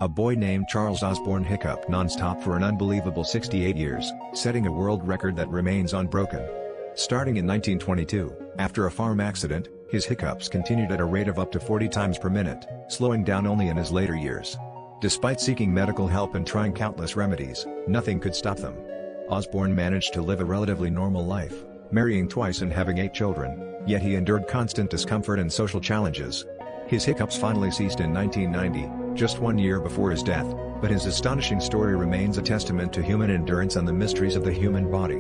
A boy named Charles Osborne hiccup non-stop for an unbelievable 68 years, setting a world record that remains unbroken. Starting in 1922, after a farm accident, his hiccups continued at a rate of up to 40 times per minute, slowing down only in his later years. Despite seeking medical help and trying countless remedies, nothing could stop them. Osborne managed to live a relatively normal life, marrying twice and having 8 children, yet he endured constant discomfort and social challenges. His hiccups finally ceased in 1990, just 1 year before his death, but his astonishing story remains a testament to human endurance and the mysteries of the human body.